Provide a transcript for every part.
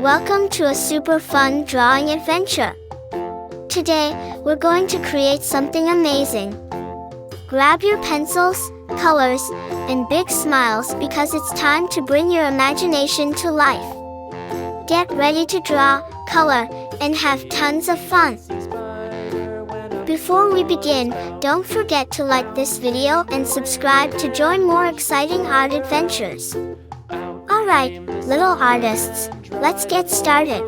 Welcome to a super fun drawing adventure. Today, we're going to create something amazing. Grab your pencils, colors, and big smiles because it's time to bring your imagination to life. Get ready to draw, color, and have tons of fun. Before we begin, don't forget to like this video and subscribe to join more exciting art adventures. Alright, little artists, let's get started.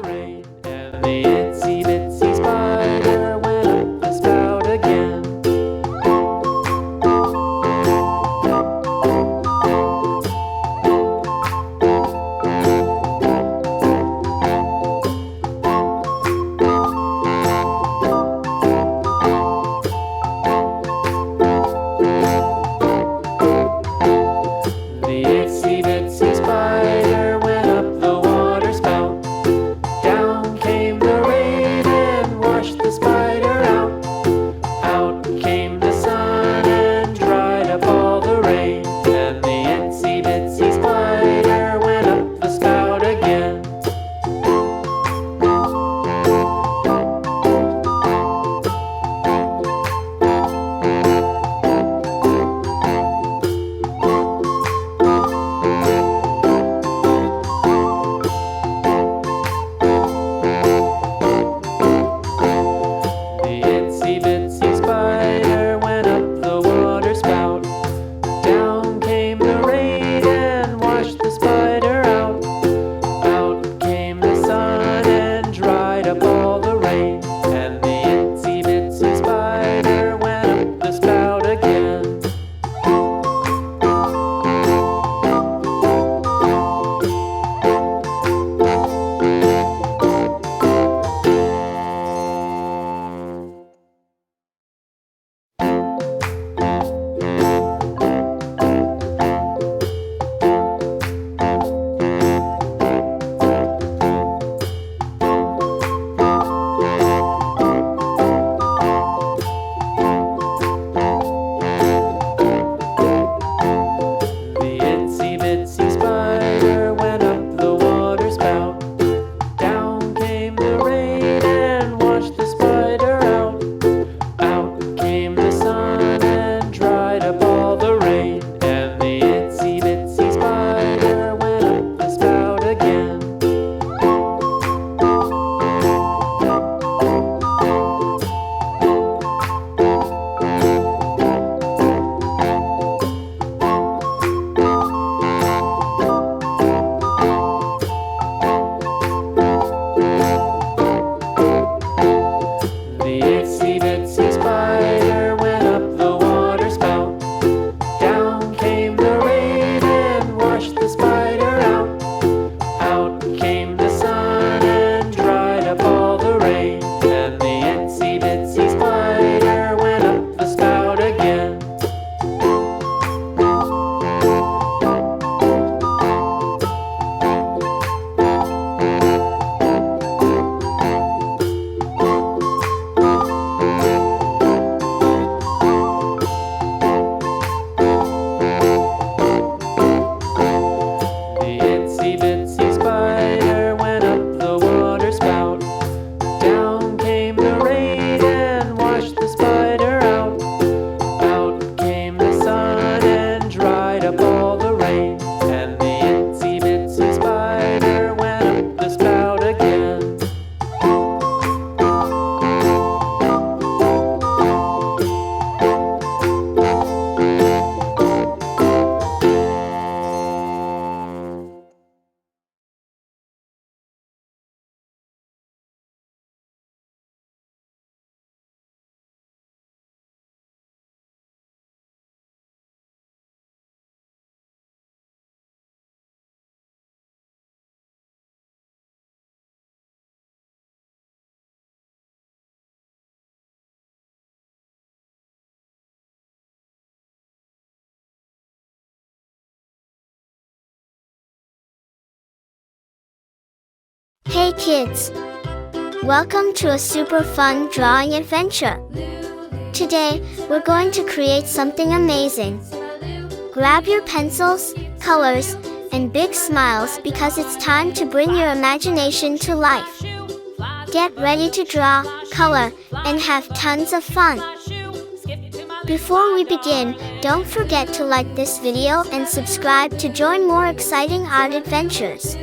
Hey kids! Welcome to a super fun drawing adventure. Today, we're going to create something amazing. Grab your pencils, colors, and big smiles because it's time to bring your imagination to life. Get ready to draw, color, and have tons of fun. Before we begin, don't forget to like this video and subscribe to join more exciting art adventures.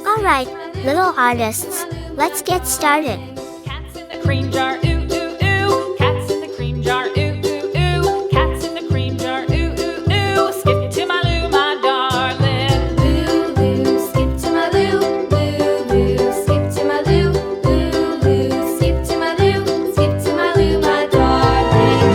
Alright, little artists, let's get started. Cats in the cream jar, ooh, ooh, ooh. Cats in the cream jar, ooh, ooh, ooh. Cats in the cream jar, ooh, ooh, ooh. Skip to my loo, my darling. Loo, loo, skip to my loo. Loo, loo, skip to my loo. Loo, loo, skip to my loo. Skip to my loo, my darling.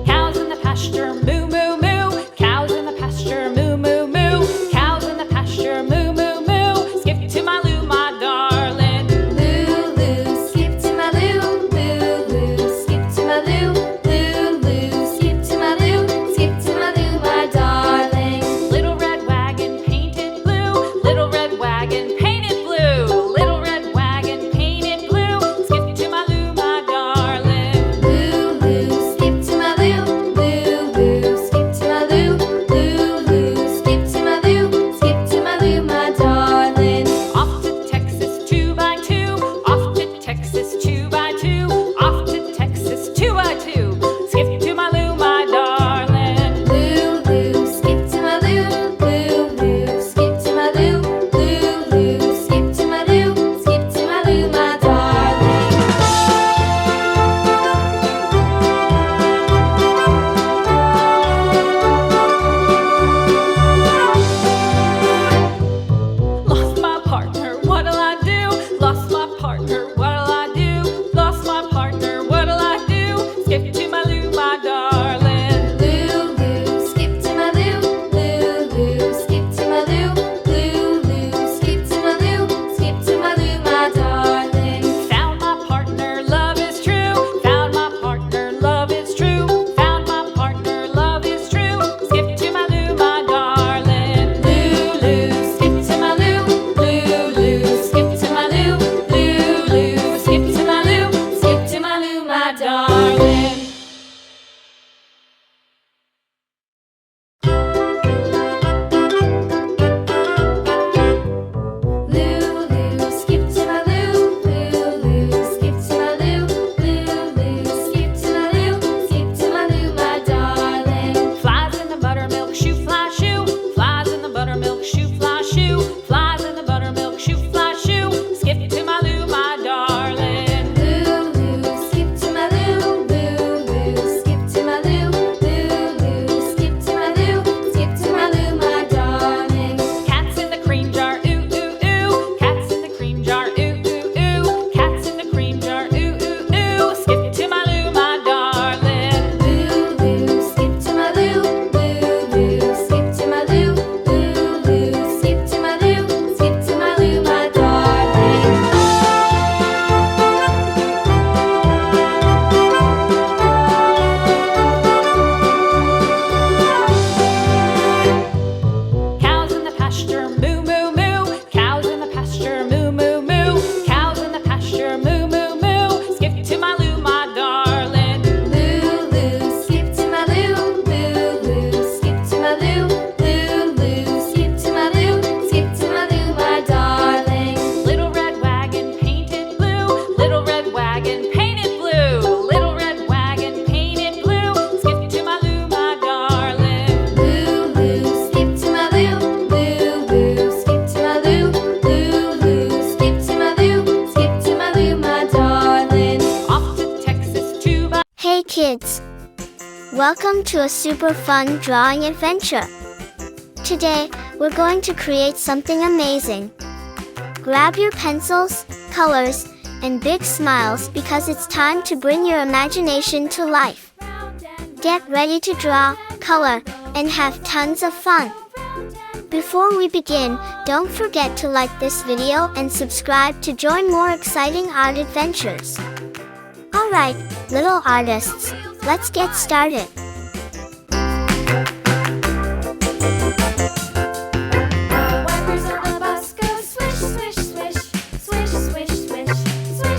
Cows in the pasture, moo, moo, moo. Cows in the pasture, moo, moo, moo. Cows in the pasture, moo, moo, moo. Skip to my loo, my darling. Loo, loo, skip to my loo. Loo, loo, skip to my loo. Loo, loo, skip to my loo. Skip to my loo, my darling. Little red wagon painted blue. Little red wagon painted blue. Little red wagon painted blue. Skip to my loo, my darling. Loo, loo, skip to my loo. Loo, loo, skip to my loo. Loo, loo, skip to my loo. Skip to my loo, my darling. Off to Texas 2x2. Off to Texas 2x2. Off to Texas 2x2. Skip to my loo, my darling. Loo, loo, skip to my loo. Loo, loo, skip to my loo. Loo, loo, skip to my loo. Skip to my loo, my darling. Lost my partner, what'll I do? Lost my partner, what'll I do? Lost my partner, what'll I do? Skip to my loo, my darling. Loo, loo, skip to my loo. Loo, loo, skip to my loo. Loo, loo, skip to my loo. Skip to my loo, my darling. Found my partner, love is true. Found my partner, love is true. Found my partner, love is true. Skip to my loo, my darling. Loo, loo, skip to my loo. Loo, loo, skip to my loo. Loo, loo, skip to my loo. Skip to my loo, my darling. Loo, loo, skip to my loo. Loo, loo, skip to my loo. Loo, loo, skip to my loo. Skip to my loo, my darling. Flies in the buttermilk shoe, fly shoe. Flies in the buttermilk shoe, fly shoe. Flies in the buttermilk shoe, fly shoe. Skip to my loo, my darling. Loo, loo, skip to my loo. Loo, loo, skip to my loo. Loo, loo, skip to my loo. Skip to my loo, my darling. Cats in the cream jar, ooh, ooh, ooh. Cats in the cream jar, ooh, ooh, ooh. Cats in the cream jar, ooh, ooh, ooh. Skip to my loo, my darling. Loo, loo, skip to my loo. Loo, loo, skip to my loo. Loo, loo, skip to my loo. Skip to my loo, my darling. Cows in the pasture, moo, moo, moo. Cows in the pasture, moo, moo, moo. Cows in the pasture, moo, moo, moo. Skip to my loo, my darling. Loo, loo, skip to my loo. Loo, loo, skip to my loo. Loo, loo, skip to my loo. Skip to my loo, my darling. Little red wagon painted blue. Little red wagon painted blue. Little red wagon painted blue. Skip to my loo, my darling. Loo, loo, skip to my loo. Loo, loo, skip to my loo. Loo, loo, skip to my loo. Skip to my loo, my darling. Off to Texas 2x. Hey kids! Welcome to a super fun drawing adventure. Today, we're going to create something amazing. Grab your pencils, colors, and big smiles because it's time to bring your imagination to life. Get ready to draw, color, and have tons of fun. Before we begin, don't forget to like this video and subscribe to join more exciting art adventures. Alright, little artists, let's get started. Wipers on the bus go swish, swish, swish, swish, swish, swish, swish,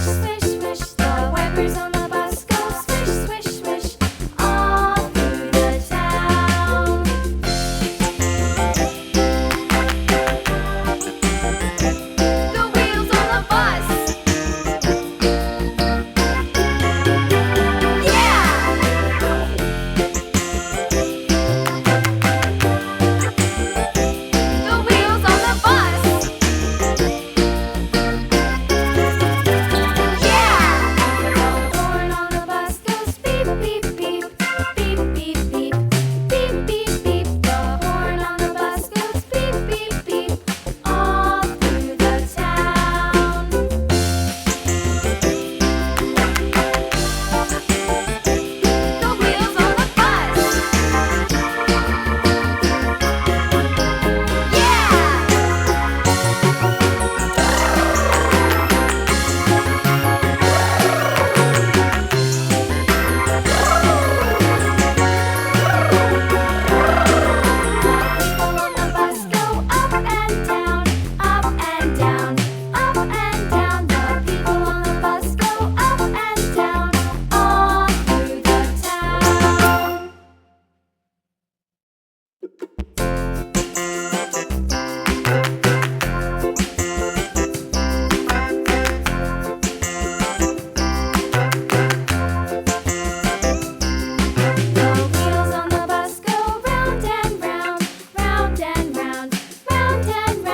turn